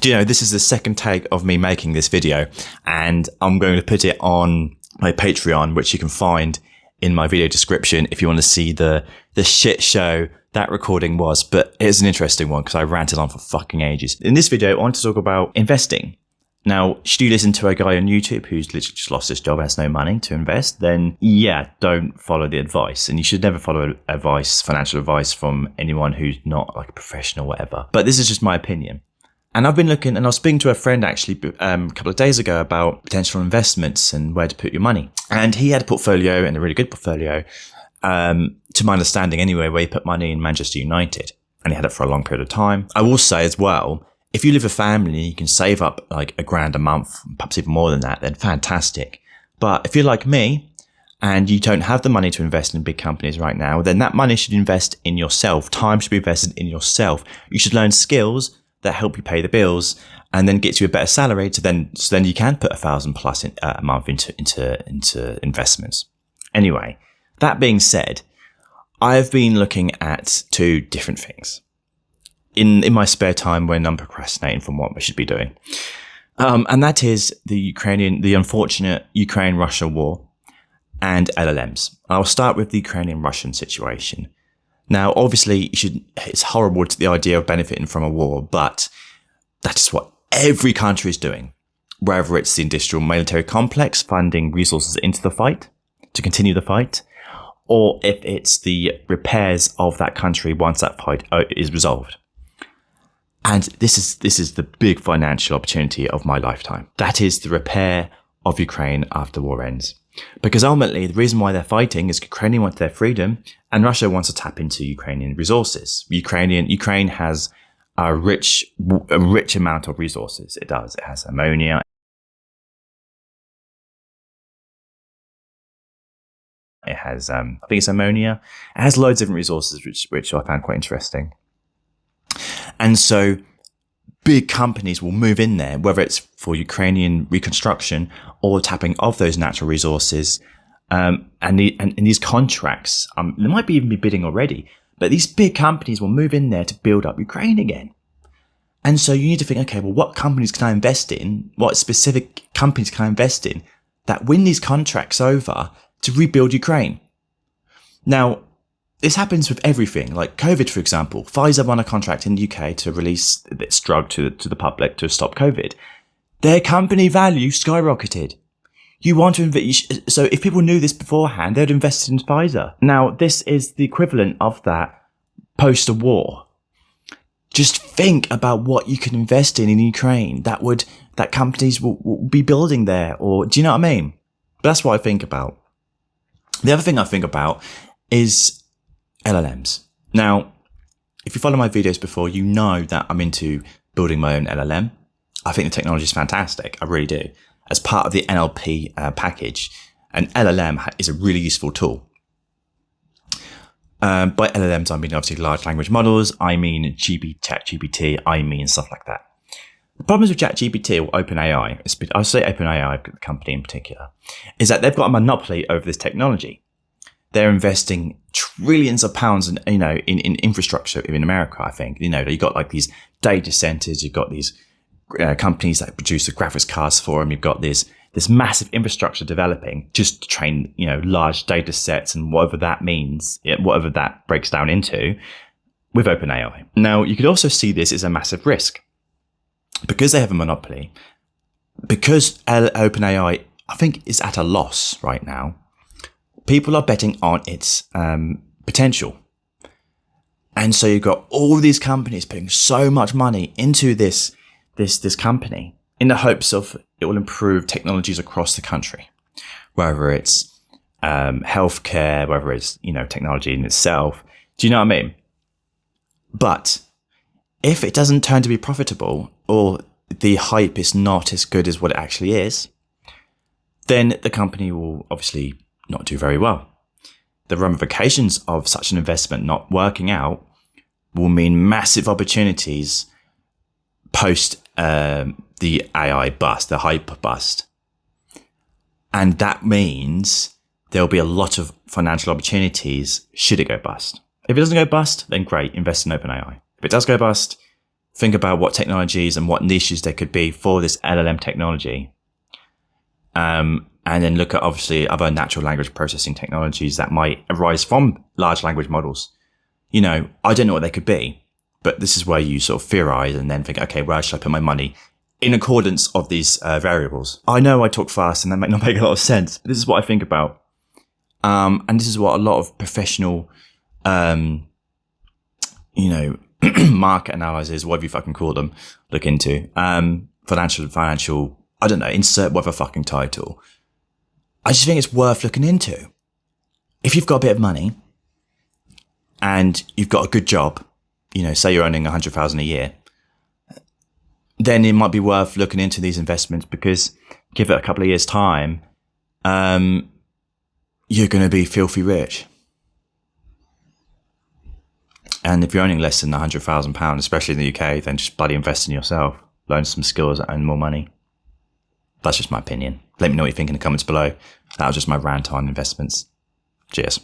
Do you know, this is the second take of me making this video, and I'm going to put it on my Patreon, which you can find in my video description if you want to see the shit show that recording was. But it's an interesting one because I ranted on for fucking ages. In this video, I want to talk about investing. Now, should you listen to a guy on YouTube who's literally just lost his job and has no money to invest? Then yeah, don't follow the advice. And you should never follow advice, financial advice from anyone who's not like a professional or whatever. But this is just my opinion. And I've been looking, and I was speaking to a friend actually a couple of days ago about potential investments and where to put your money. And he had a portfolio, and a really good portfolio, to my understanding anyway, where he put money in Manchester United. And he had it for a long period of time. I will say as well, if you live with a family, you can save up like £1,000 a month, perhaps even more than that, then fantastic. But if you're like me and you don't have the money to invest in big companies right now, then that money should invest in yourself. Time should be invested in yourself. You should learn skills that help you pay the bills and then get you a better salary so then you can put £1,000+ a month into investments. Anyway, that being said, I've been looking at two different things in my spare time when I'm procrastinating from what I should be doing. And that is the unfortunate Ukraine-Russia war and LLMs. I'll start with the Ukrainian-Russian situation. Now, obviously, it's horrible to the idea of benefiting from a war, but that's what every country is doing. Whether it's the industrial military complex funding resources into the fight to continue the fight, or if it's the repairs of that country once that fight is resolved. And this is the big financial opportunity of my lifetime. That is the repair of Ukraine after the war ends. Because ultimately, the reason why they're fighting is Ukraine wants their freedom and Russia wants to tap into Ukrainian resources. Ukraine has a rich amount of resources. It does. It has ammonia. It has, I think it's ammonia. It has loads of different resources, which I found quite interesting. And so big companies will move in there, whether it's for Ukrainian reconstruction or tapping of those natural resources. And these contracts, they might even be bidding already, but these big companies will move in there to build up Ukraine again. And so you need to think, okay, well, what companies can I invest in? What specific companies can I invest in that win these contracts over to rebuild Ukraine? Now, this happens with everything, like COVID, for example. Pfizer won a contract in the UK to release its drug to the public to stop COVID. Their company value skyrocketed. You want to invest, so if people knew this beforehand, they'd invested in Pfizer. Now, this is the equivalent of that post-war. Just think about what you can invest in Ukraine that companies will be building there, or do you know what I mean? That's what I think about. The other thing I think about is LLMs. Now, if you follow my videos before, you know that I'm into building my own LLM. I think the technology is fantastic. I really do. As part of the NLP package, an LLM is a really useful tool. By LLMs, I mean obviously large language models. I mean ChatGPT. I mean stuff like that. The problems with ChatGPT or OpenAI, I'll say OpenAI, the company in particular, is that they've got a monopoly over this technology. They're investing trillions of pounds in infrastructure in America, I think. You've got like these data centers, you've got these companies that produce the graphics cards for them, you've got this massive infrastructure developing just to train, large data sets and whatever that means, whatever that breaks down into with OpenAI. Now, you could also see this as a massive risk because they have a monopoly, because OpenAI, I think, is at a loss right now. People are betting on its potential. And so you've got all these companies putting so much money into this company in the hopes of it will improve technologies across the country, whether it's healthcare, whether it's, technology in itself. Do you know what I mean? But if it doesn't turn to be profitable, or the hype is not as good as what it actually is, then the company will obviously not do very well. The ramifications of such an investment not working out will mean massive opportunities post the AI bust, the hype bust. And that means there'll be a lot of financial opportunities should it go bust. If it doesn't go bust, then great, invest in OpenAI. If it does go bust, think about what technologies and what niches there could be for this LLM technology. And then look at obviously other natural language processing technologies that might arise from large language models. You know, I don't know what they could be, but this is where you sort of theorize and then think, okay, where should I put my money in accordance of these variables? I know I talk fast and that might not make a lot of sense, but this is what I think about. And this is what a lot of professional, market analysis, whatever you fucking call them, look into. Financial, I don't know, insert whatever fucking title. I just think it's worth looking into. If you've got a bit of money and you've got a good job, you know, say you're earning 100,000 a year, then it might be worth looking into these investments, because give it a couple of years' time, you're going to be filthy rich. And if you're earning less than £100,000, especially in the UK, then just bloody invest in yourself, learn some skills, and earn more money. That's just my opinion. Let me know what you think in the comments below. That was just my rant on investments. Cheers.